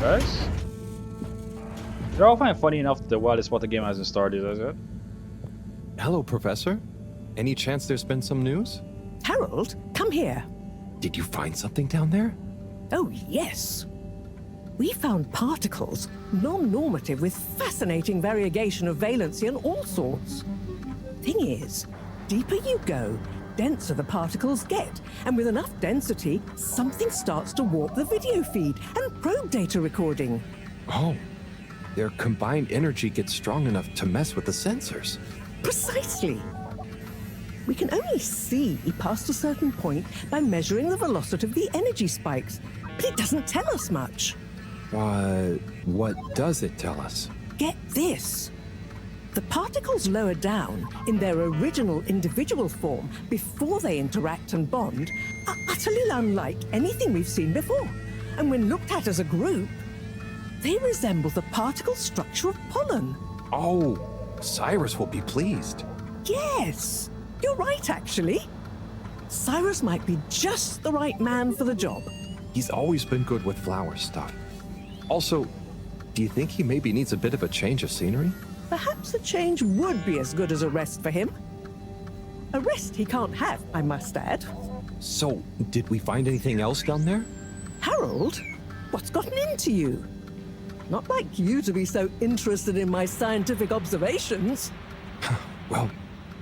Guys? You're all find funny enough that the wildest spot the game hasn't started, is it? Hello, Professor. Any chance there's been some news? Harold, come here. Did you find something down there? Oh, yes. We found particles, non-normative with fascinating variegation of valency and all sorts. Thing is, deeper you go, denser the particles get, and with enough density, something starts to warp the video feed and probe data recording. Oh, their combined energy gets strong enough to mess with the sensors. Precisely. We can only see past a certain point by measuring the velocity of the energy spikes, but it doesn't tell us much. What does it tell us? Get this. The particles lower down, in their original individual form, before they interact and bond, are utterly unlike anything we've seen before. And when looked at as a group, they resemble the particle structure of pollen. Oh, Cyrus will be pleased. Yes, you're right, actually. Cyrus might be just the right man for the job. He's always been good with flower stuff. Also, do you think he maybe needs a bit of a change of scenery? Perhaps a change would be as good as a rest for him. A rest he can't have, I must add. So, did we find anything else down there? Harold, what's gotten into you? Not like you to be so interested in my scientific observations. Well,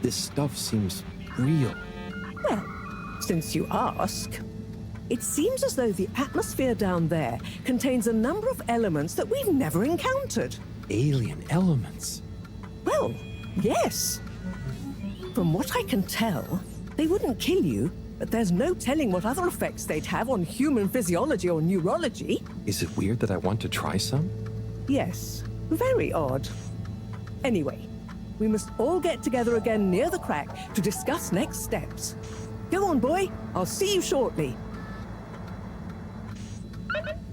this stuff seems real. Well, since you ask, it seems as though the atmosphere down there contains a number of elements that we've never encountered. Alien elements. Well, yes. From what I can tell, they wouldn't kill you, but there's no telling what other effects they'd have on human physiology or neurology. Is it weird that I want to try some? Yes, very odd. Anyway, we must all get together again near the crack to discuss next steps. Go on, boy. I'll see you shortly.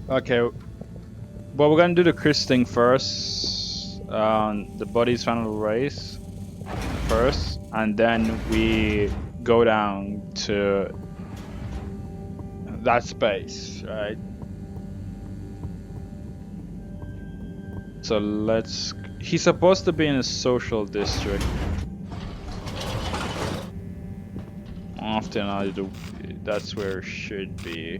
Okay. Well, we're gonna do the Chris thing first. The body's final race first, and then we go down to that space, right? So let's. He's supposed to be in a social district. Often I do. That's where it should be.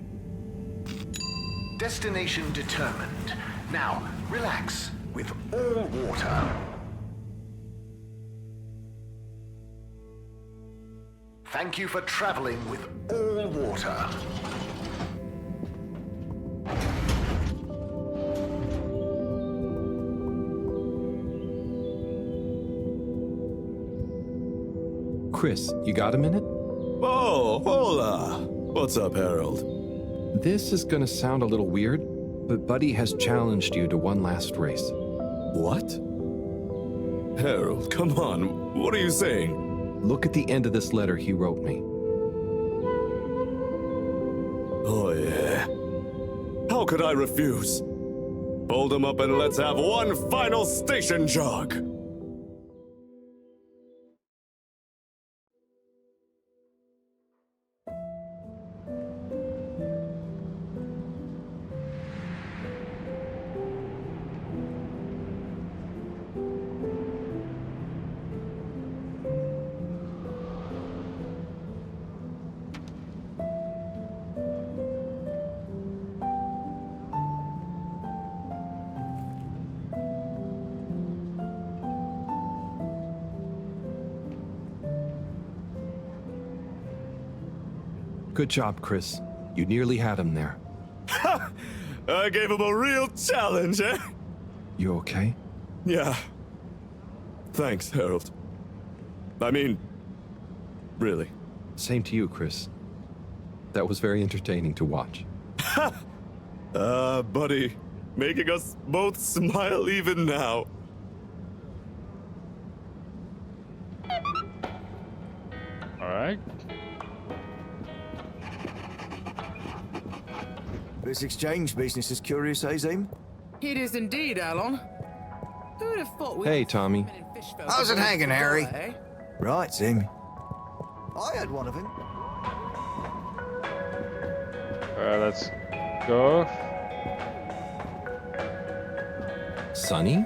Destination determined. Now, relax with all water. Thank you for traveling with all water. Chris, you got a minute? Oh, hola! What's up, Harold? This is gonna sound a little weird, but Buddy has challenged you to one last race. What? Harold, come on. What are you saying? Look at the end of this letter he wrote me. Oh, yeah. How could I refuse? Fold him up and let's have one final station jog. Good job, Chris. You nearly had him there. I gave him a real challenge, eh? You okay? Yeah. Thanks, Harold. I mean, really. Same to you, Chris. That was very entertaining to watch. Buddy, making us both smile even now. Alright. This exchange business is curious, eh, Zim? It is indeed, Alon. Who would have thought Hey, Tommy. How's it hanging, Harry? Right, Zim. I had one of him. Alright, let's go. Sonny?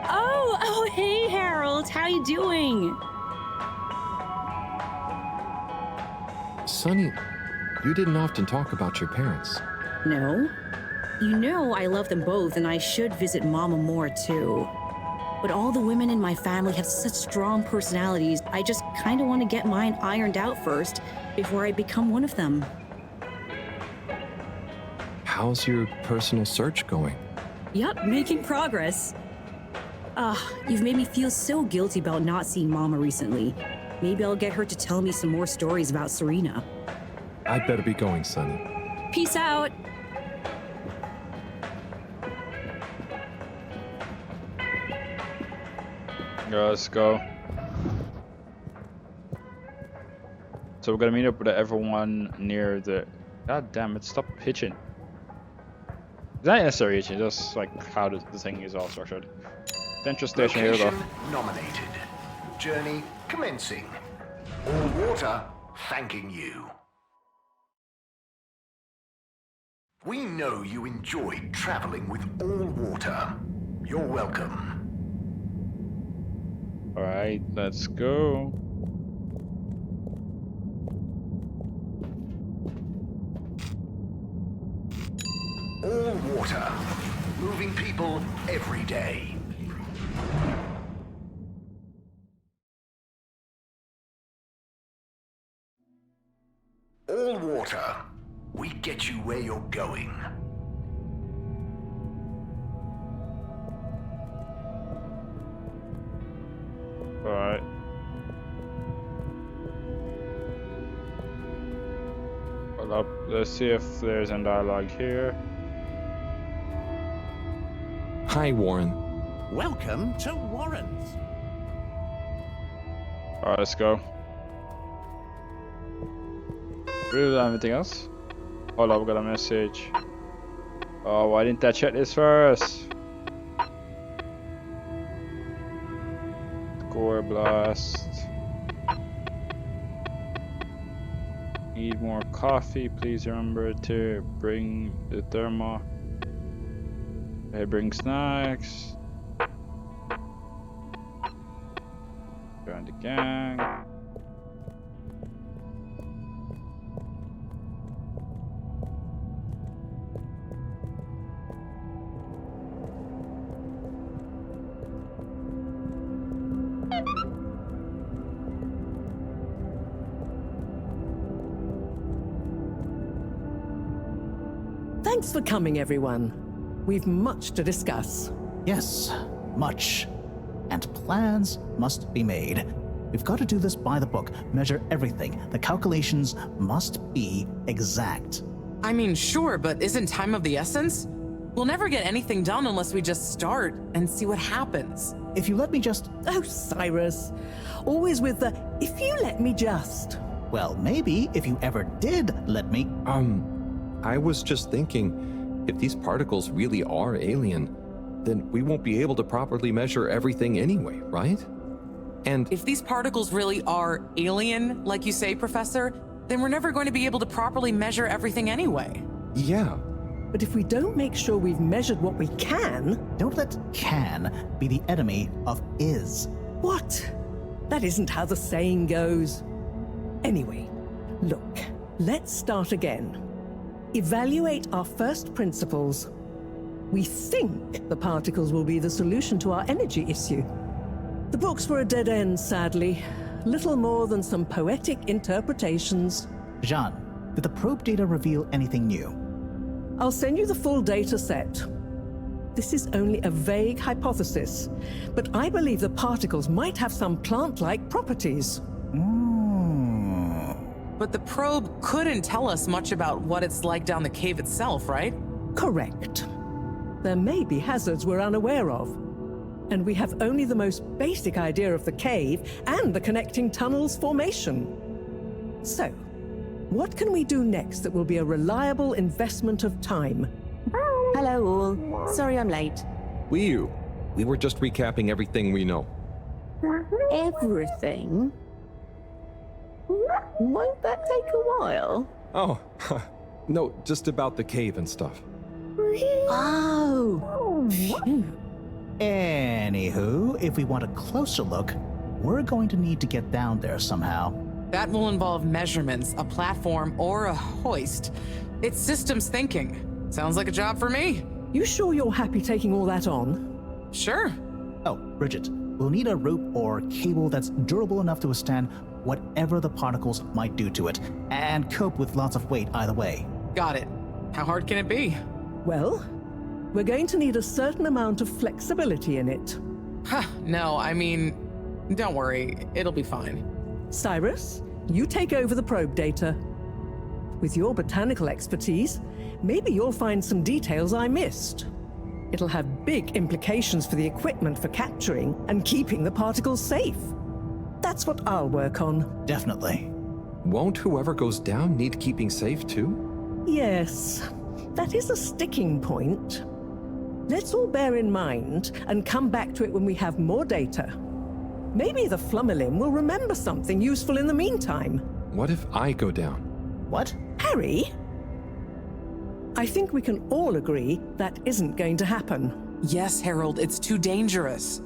Oh, hey, Harold. How you doing? Sonny, you didn't often talk about your parents. No. You know I love them both, and I should visit Mama more, too. But all the women in my family have such strong personalities, I just kind of want to get mine ironed out first before I become one of them. How's your personal search going? Yup, making progress. You've made me feel so guilty about not seeing Mama recently. Maybe I'll get her to tell me some more stories about Serena. I'd better be going, Sonny. Peace out. Let's go. So we're gonna meet up with everyone near the. God damn it! Stop hitching. It's not necessarily hitching. Just like how the thing is all structured. Central station. Here we go. Location nominated. Journey commencing. All water thanking you. We know you enjoyed traveling with all water. You're welcome. All right, let's go. All water. Moving people every day. All water. We get you where you're going. All right. Hold up. Let's see if there's a dialogue here. Hi, Warren. Welcome to Warren's. All right, let's go. Really, anything else? Hold up, we got a message. Oh, why didn't I check this first? Score blast. Need more coffee. Please remember to bring the thermo. Hey, bring snacks. Join the gang. Thanks for coming, everyone. We've much to discuss. Yes, much. And plans must be made. We've got to do this by the book, measure everything. The calculations must be exact. I mean, sure, but isn't time of the essence? We'll never get anything done unless we just start and see what happens. If you let me just... Oh, Cyrus. Always with the, if you let me just. Well, maybe if you ever did let me... I was just thinking, if these particles really are alien, then we won't be able to properly measure everything anyway, right? And if these particles really are alien, like you say, Professor, then we're never going to be able to properly measure everything anyway. yeah, But if we don't make sure we've measured what we can... Don't let can be the enemy of is. What? That isn't how the saying goes. Anyway, look, let's start again. Evaluate our first principles. We think the particles will be the solution to our energy issue. The books were a dead end, sadly. Little more than some poetic interpretations. Jean, did the probe data reveal anything new? I'll send you the full data set. This is only a vague hypothesis, but I believe the particles might have some plant-like properties. But the probe couldn't tell us much about what it's like down the cave itself, right? Correct. There may be hazards we're unaware of, and we have only the most basic idea of the cave and the connecting tunnels formation. So, what can we do next that will be a reliable investment of time? Hello all. Sorry I'm late. we were just recapping everything we know. Everything? Won't that take a while? Oh, no, just about the cave and stuff. Oh, phew. Anywho, if we want a closer look, we're going to need to get down there somehow. That will involve measurements, a platform, or a hoist. It's systems thinking. Sounds like a job for me. You sure you're happy taking all that on? Sure. Oh, Bridget, we'll need a rope or cable that's durable enough to withstand whatever the particles might do to it, and cope with lots of weight either way. Got it. How hard can it be? Well, we're going to need a certain amount of flexibility in it. No, I mean, don't worry. It'll be fine. Cyrus, you take over the probe data. With your botanical expertise, maybe you'll find some details I missed. It'll have big implications for the equipment for capturing and keeping the particles safe. That's what I'll work on. Definitely. Won't whoever goes down need keeping safe too? Yes, that is a sticking point. Let's all bear in mind and come back to it when we have more data. Maybe the Flummerlim will remember something useful in the meantime. What if I go down? What? Harry? I think we can all agree that isn't going to happen. Yes, Harold, it's too dangerous.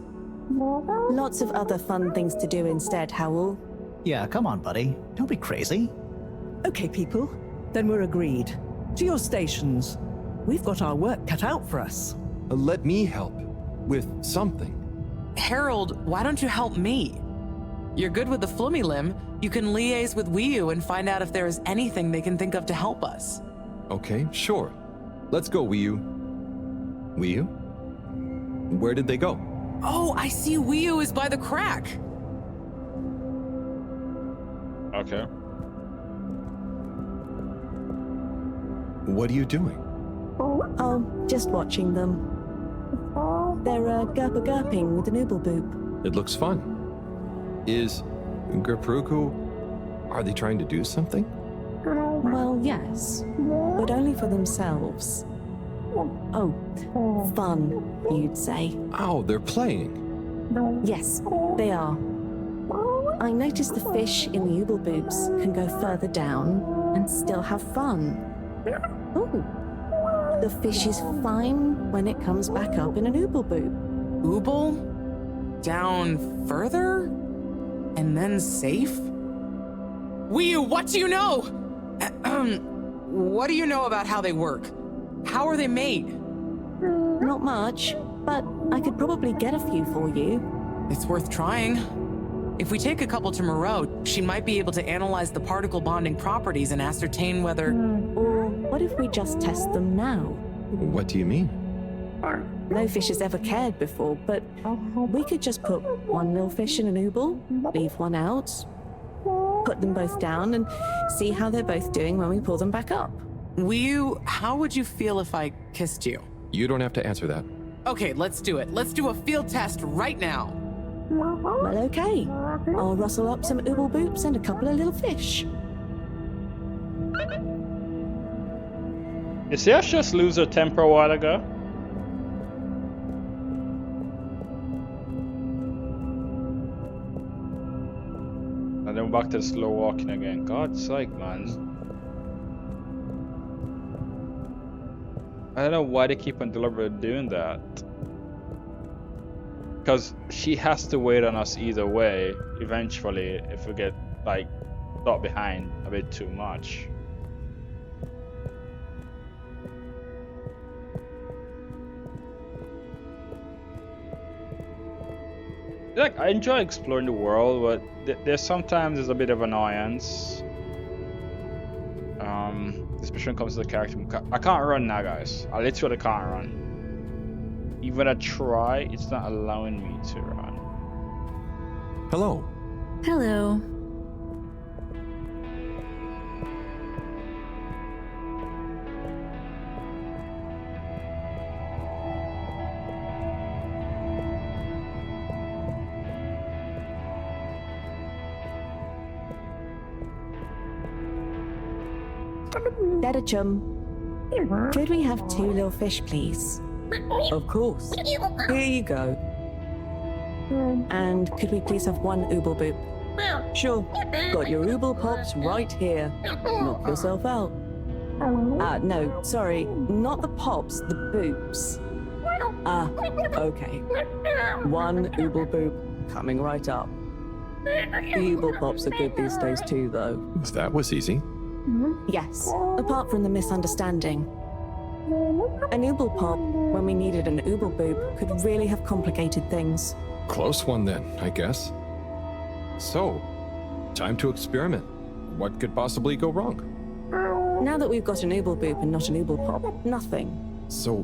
Lots of other fun things to do instead, Howell. Yeah, come on, buddy. Don't be crazy. Okay, people, then we're agreed. To your stations. We've got our work cut out for us. Let me help with something. Harold, why don't you help me? You're good with the Flummy Limb. You can liaise with Wiu and find out if there is anything they can think of to help us. Okay, sure. Let's go, Wiu. Wiu? Where did they go? Oh, I see Wiu is by the crack. Okay. What are you doing? Oh, just watching them. They're gurping with an ooble boop. It looks fun. Is Gerpruku... Are they trying to do something? Well, yes, but only for themselves. Oh, fun, you'd say. Oh, they're playing. Yes, they are. I noticed the fish in the ooble boops can go further down and still have fun. Oh, the fish is fine when it comes back up in an ooble boop. Ooble? Down further? And then safe? Wiu, what do you know? What do you know about how they work? How are they made? Not much, but I could probably get a few for you. It's worth trying. If we take a couple to Moreau, she might be able to analyze the particle bonding properties and ascertain whether... Or what if we just test them now? What do you mean? No fish has ever cared before, but we could just put one little fish in an ooble, leave one out, put them both down, and see how they're both doing when we pull them back up. Wiu, how would you feel if I kissed you? You don't have to answer that. Okay, let's do it. Let's do a field test right now. Well, okay. I'll rustle up some ooble boops and a couple of little fish. Did Sia just lose her temper a while ago? And then back to the slow walking again. God's sake, man. I don't know why they keep on deliberately doing that. Because she has to wait on us either way, eventually, if we get, like, got behind a bit too much. Like, I enjoy exploring the world, but there's sometimes a bit of annoyance. Especially when it comes to the character. I can't run now, guys. I literally can't run. Even when I try, it's not allowing me to run. Hello. Hello. Dada chum, could we have 2 little fish, please? Of course. Here you go. And could we please have 1 ooble boop? Sure. Got your ooble pops right here. Knock yourself out. No, sorry, not the pops, the boops. Okay. One ooble boop coming right up. The ooble pops are good these days too, though. That was easy. Yes, apart from the misunderstanding. An ooble pop, when we needed an ooble boop, could really have complicated things. Close one then, I guess. So, time to experiment. What could possibly go wrong? Now that we've got an ooble boop and not an ooble pop, nothing. So,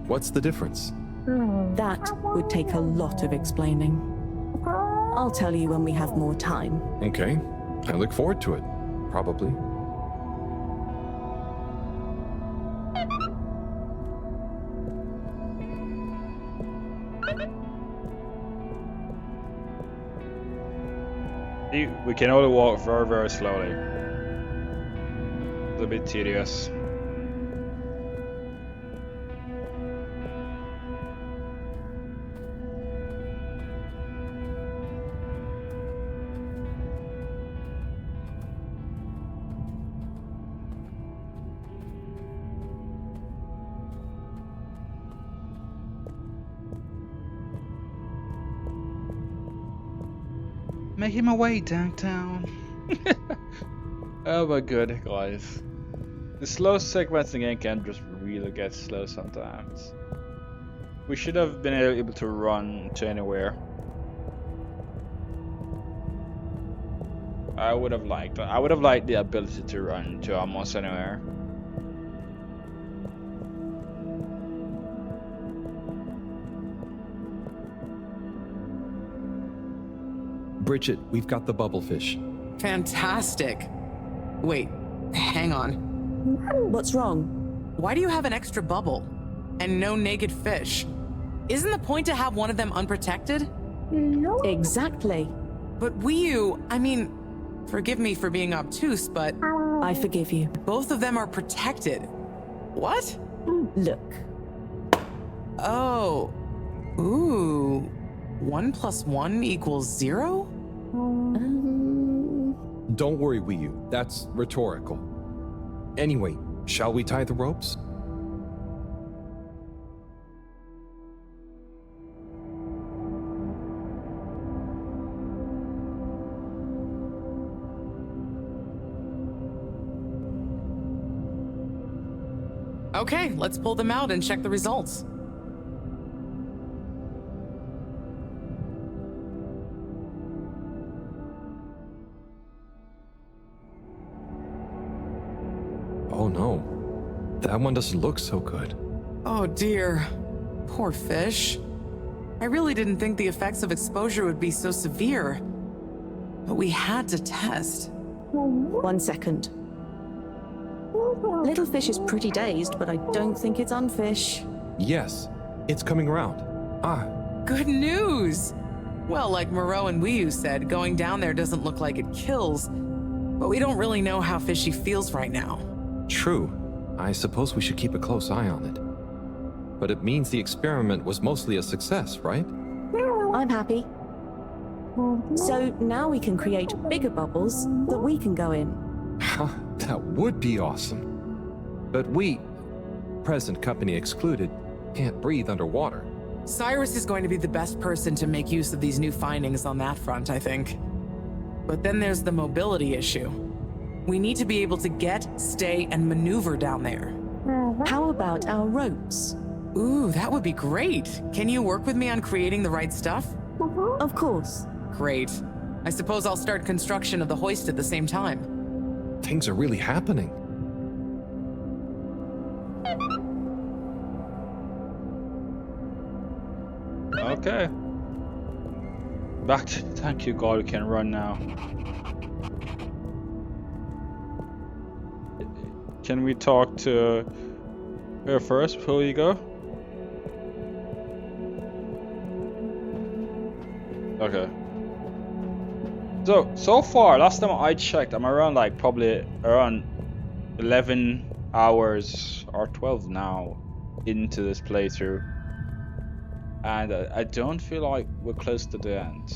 what's the difference? That would take a lot of explaining. I'll tell you when we have more time. Okay, I look forward to it. Probably. We can only walk very, very slowly. It's a bit tedious. Making my way downtown. Oh my god, guys. The slow sequencing game can just really get slow sometimes. We should have been able to run to anywhere. I would have liked the ability to run to almost anywhere. Bridget, we've got the bubblefish. Fantastic. Wait, hang on. What's wrong? Why do you have an extra bubble? And no naked fish? Isn't the point to have one of them unprotected? Exactly. But I mean, forgive me for being obtuse, but... I forgive you. Both of them are protected. What? Look. Oh. Ooh. 1 + 1 = 0? Don't worry, Wii U. That's rhetorical. Anyway, shall we tie the ropes? Okay, let's pull them out and check the results. Oh no, that one doesn't look so good. Oh dear, poor fish. I really didn't think the effects of exposure would be so severe, but we had to test. 1 second. Little fish is pretty dazed, but I don't think it's unfish. Yes, it's coming around. Good news! Well, like Moreau and Wii said, going down there doesn't look like it kills, but we don't really know how fishy feels right now. True. I suppose we should keep a close eye on it. But it means the experiment was mostly a success, right? I'm happy. So now we can create bigger bubbles that we can go in. That would be awesome. But we, present company excluded, can't breathe underwater. Cyrus is going to be the best person to make use of these new findings on that front, I think. But then there's the mobility issue. We need to be able to get, stay, and maneuver down there. How about our ropes? Ooh, that would be great. Can you work with me on creating the right stuff? Of course. Great. I suppose I'll start construction of the hoist at the same time. Things are really happening. Okay. Back to thank you God we can run now. Can we talk to her first before you go? Okay. So far, last time I checked, I'm around probably around 11 hours or 12 now into this playthrough. And I don't feel like we're close to the end.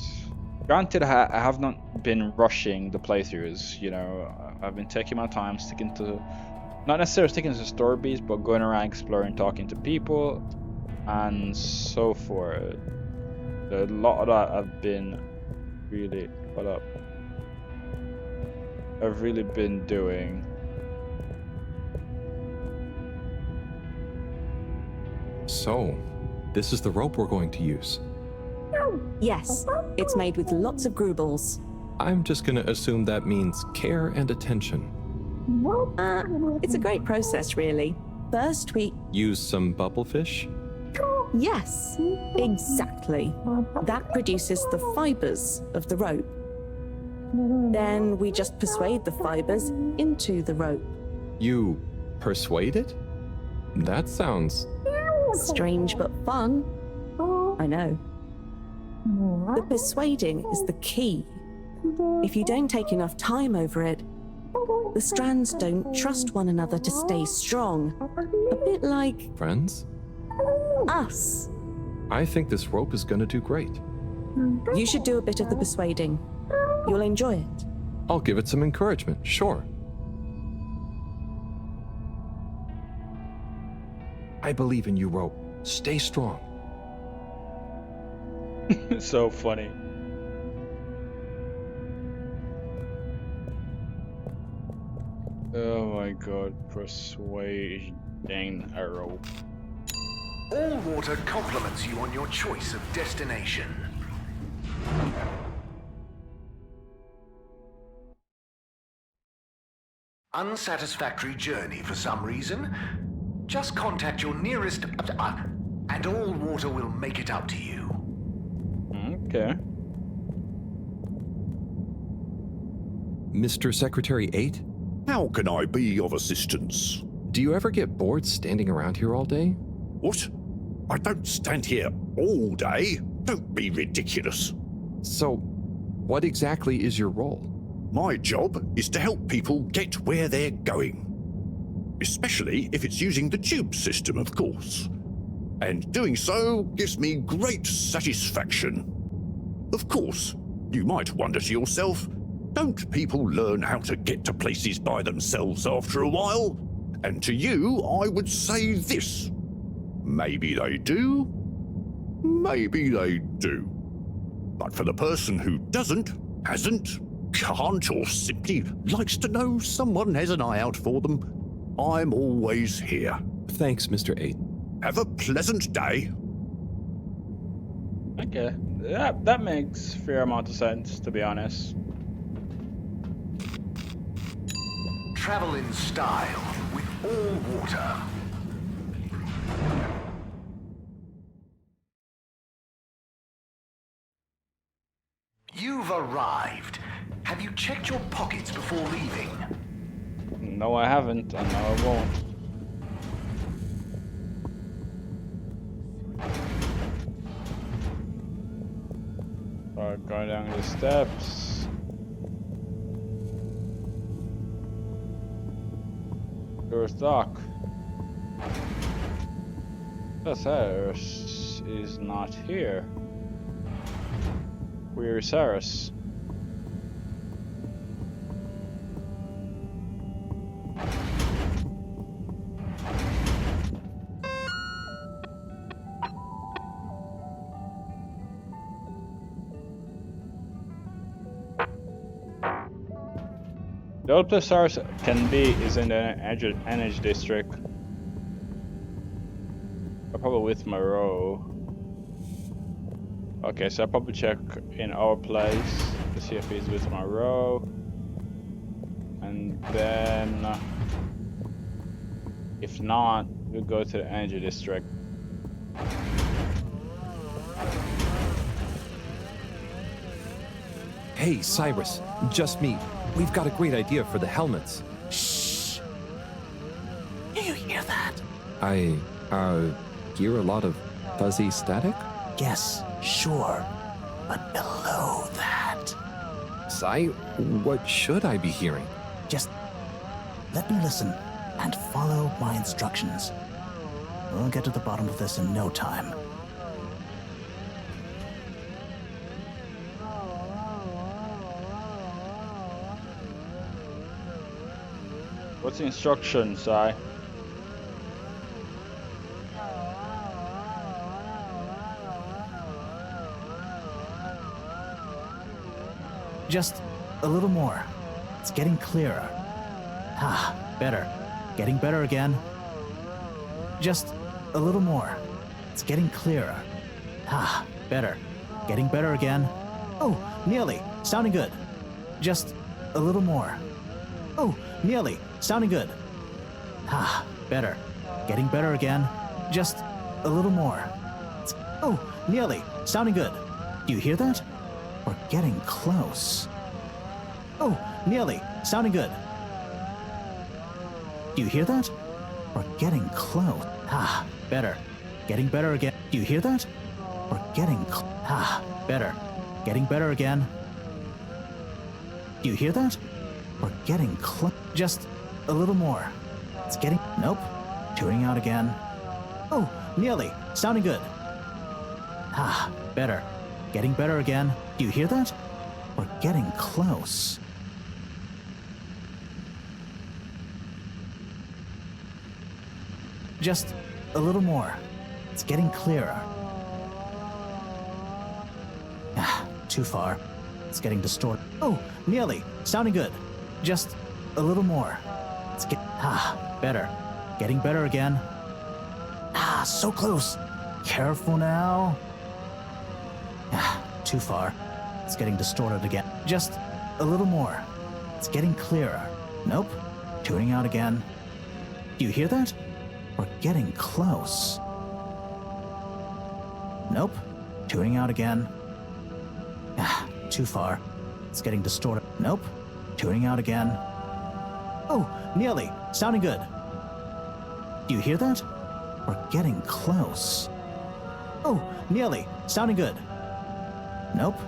Granted, I have not been rushing the playthroughs, you know. I've been taking my time, not necessarily sticking to the story beats, but going around exploring, talking to people. and so forth. A lot of that I've been really I've really been doing. So, this is the rope we're going to use. Yes, it's made with lots of grubles. I'm just gonna assume that means care and attention. It's a great process, really. First, we... Use some bubblefish? Yes, exactly. That produces the fibers of the rope. Then we just persuade the fibers into the rope. You persuade it? That sounds... Strange but fun. I know. The persuading is the key. If you don't take enough time over it, the strands don't trust one another to stay strong. A bit like... Friends? us. I think this rope is gonna do great. You should do a bit of the persuading. You'll enjoy it. I'll give it some encouragement, sure. I believe in you, rope. Stay strong. So funny. Oh my god, persuading arrow. All water compliments you on your choice of destination. Unsatisfactory journey for some reason? Just contact your nearest... and all water will make it up to you. Okay. Mr. Secretary 8? How can I be of assistance? Do you ever get bored standing around here all day? What? I don't stand here all day. Don't be ridiculous. So, what exactly is your role? My job is to help people get where they're going. Especially if it's using the tube system, of course. And doing so gives me great satisfaction. Of course, you might wonder to yourself, don't people learn how to get to places by themselves after a while? And to you, I would say this. Maybe they do. Maybe they do. But for the person who doesn't, hasn't, can't, or simply likes to know someone has an eye out for them, I'm always here. Thanks, Mr. 8. Have a pleasant day. Okay. That makes fair amount of sense, to be honest. Travel in style with all water. You've arrived. Have you checked your pockets before leaving? No, I haven't, and no, I won't. Going down the steps. There's Doc. Cyrus is not here. Where is Cyrus? The only place Cyrus can be is in the energy district. I'm probably with Moreau. Okay, so I'll probably check in our place to see if he's with Moreau. And then, if not, we'll go to the energy district. Hey, Cyrus, just me. We've got a great idea for the helmets. Shh. Do you hear that? I, hear a lot of fuzzy static? Yes, sure. But below that... Cy, what should I be hearing? Just let me listen and follow my instructions. We'll get to the bottom of this in no time. What's the instructions, Si? Just a little more. It's getting clearer. Ah, better. Getting better again. Just a little more. It's getting clearer. Ah, better. Getting better again. Oh, nearly. Sounding good. Just a little more. Oh, nearly. Sounding good. Ah, better. Getting better again. Just a little more. Oh, nearly. Sounding good. Do you hear that? We're getting close. Oh, nearly. Sounding good. Do you hear that? We're getting close. Ah, better. Getting better again. Do you hear that? We're getting better. Getting better again. Do you hear that? We're getting close. Just a little more. It's getting... Nope. Tuning out again. Oh, nearly. Sounding good. Ah, better. Getting better again. Do you hear that? We're getting close. Just a little more. It's getting clearer. Ah, too far. It's getting distorted. Oh, nearly. Sounding good. Just a little more. It's better. Getting better again. Ah, so close. Careful now. Ah, too far. It's getting distorted again. Just a little more. It's getting clearer. Nope. Tuning out again. Do you hear that? We're getting close. Nope. Tuning out again. Ah, too far. It's getting distorted. Nope. Tuning out again. Oh, nearly. Sounding good. Do you hear that? We're getting close. Oh, nearly. Sounding good. Nope.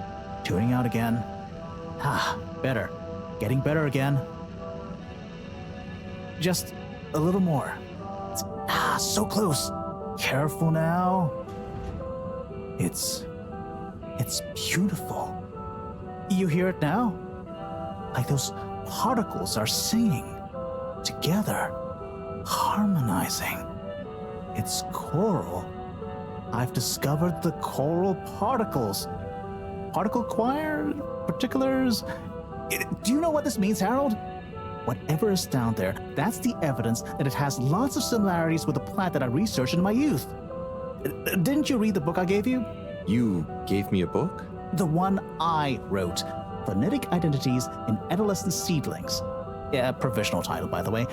Tuning out again. Ah, better. Getting better again. Just a little more. So close. Careful now. It's beautiful. You hear it now? Like those particles are singing together, harmonizing. It's choral. I've discovered the choral particles. Particle choir? Particulars? Do you know what this means, Harold? Whatever is down there, that's the evidence that it has lots of similarities with the plant that I researched in my youth. Didn't you read the book I gave you? You gave me a book? The one I wrote. Phonetic Identities in Adolescent Seedlings. Yeah, provisional title, by the way.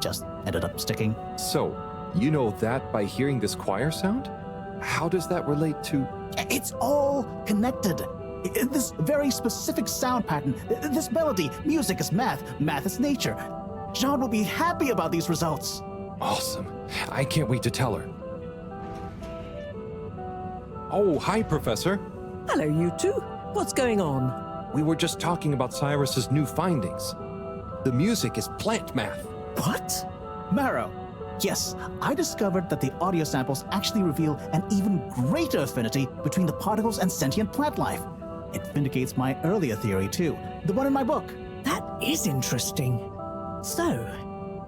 Just ended up sticking. So, you know that by hearing this choir sound? How does that relate to... It's all connected. This very specific sound pattern, this melody, music is math, math is nature. John will be happy about these results. Awesome. I can't wait to tell her. Oh, hi, Professor. Hello, you two. What's going on? We were just talking about Cyrus's new findings. The music is plant math. What? Marrow. Yes, I discovered that the audio samples actually reveal an even greater affinity between the particles and sentient plant life. It vindicates my earlier theory, too. The one in my book. That is interesting. So,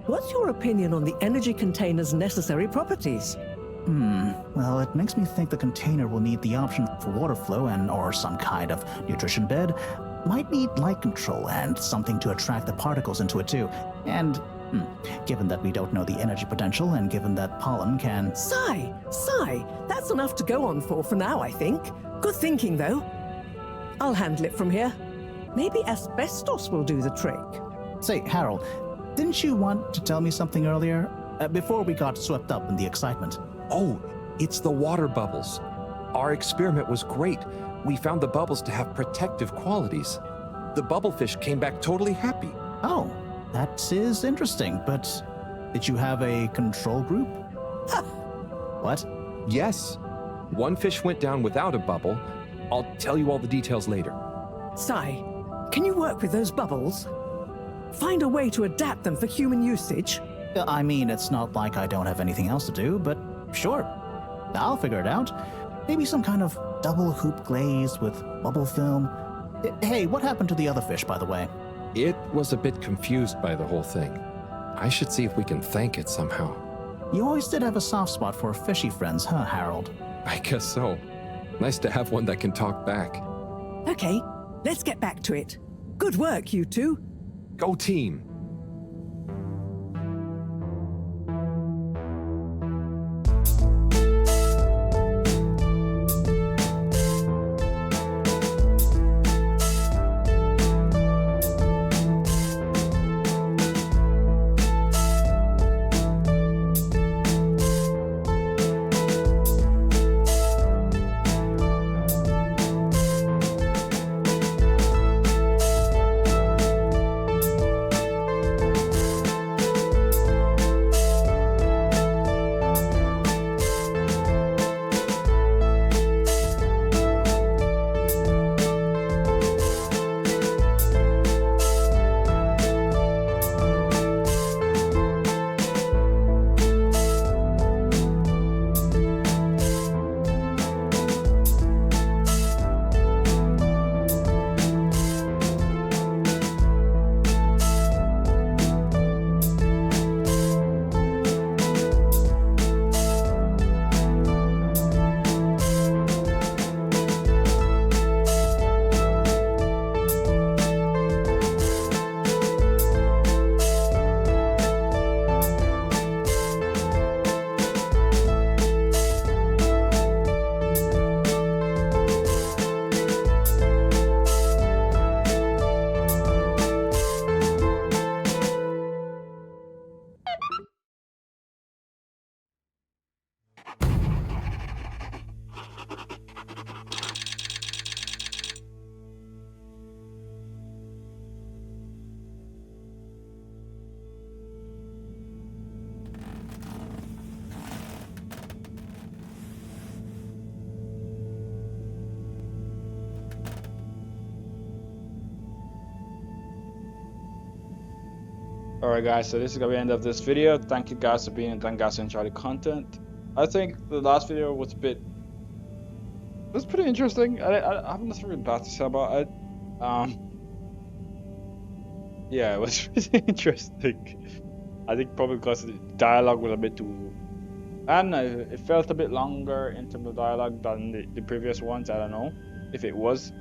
what's your opinion on the energy container's necessary properties? Well, it makes me think the container will need the option for water flow or some kind of nutrition bed. Might need light control and something to attract the particles into it, too. And, given that we don't know the energy potential and given that pollen can... Sigh! That's enough to go on for now, I think. Good thinking, though. I'll handle it from here. Maybe asbestos will do the trick. Say, Harold, didn't you want to tell me something earlier? Before we got swept up in the excitement. Oh, it's the water bubbles. Our experiment was great. We found the bubbles to have protective qualities. The bubblefish came back totally happy. Oh, that is interesting, but did you have a control group? What? Yes. One fish went down without a bubble. I'll tell you all the details later. Sai, can you work with those bubbles? Find a way to adapt them for human usage? I mean, it's not like I don't have anything else to do, but sure. I'll figure it out. Maybe some kind of double hoop glaze with bubble film. Hey, what happened to the other fish, by the way? It was a bit confused by the whole thing. I should see if we can thank it somehow. You always did have a soft spot for fishy friends, huh, Harold? I guess so. Nice to have one that can talk back. Okay, Let's get back to it. Good work, you two. Go team. Alright guys, so this is gonna be the end of this video. Thank you guys for being, and thank you guys for enjoying the content. I think the last video was it was pretty interesting. I have nothing really bad to say about it. Yeah, it was pretty interesting. I think probably because the dialogue was a bit too, I don't know, it felt a bit longer in terms of dialogue than the previous ones. I don't know if it was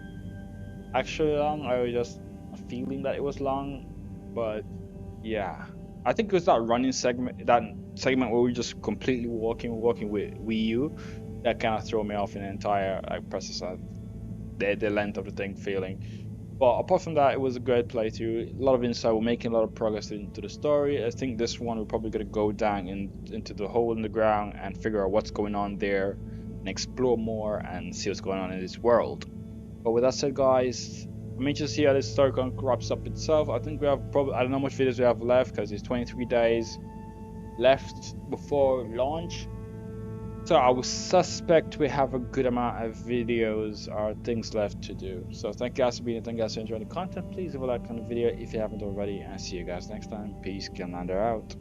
actually long. I was just feeling that it was long, but yeah, I think it was that running segment, where we just completely walking with Wii U, that kind of threw me off in the entire process of the length of the thing feeling. But apart from that, it was a great playthrough. A lot of insight. We're making a lot of progress into the story. I think this one we're probably gonna go down into the hole in the ground and figure out what's going on there, and explore more and see what's going on in this world. But with that said, guys, I'm interested to see how this story wraps up itself. I think we have probably, I don't know how much videos we have left because it's 23 days left before launch. So I would suspect we have a good amount of videos or things left to do. So thank you guys for being here. Thank you guys for enjoying the content. Please leave a like on the video if you haven't already, and see you guys next time. Peace. Gamelander out.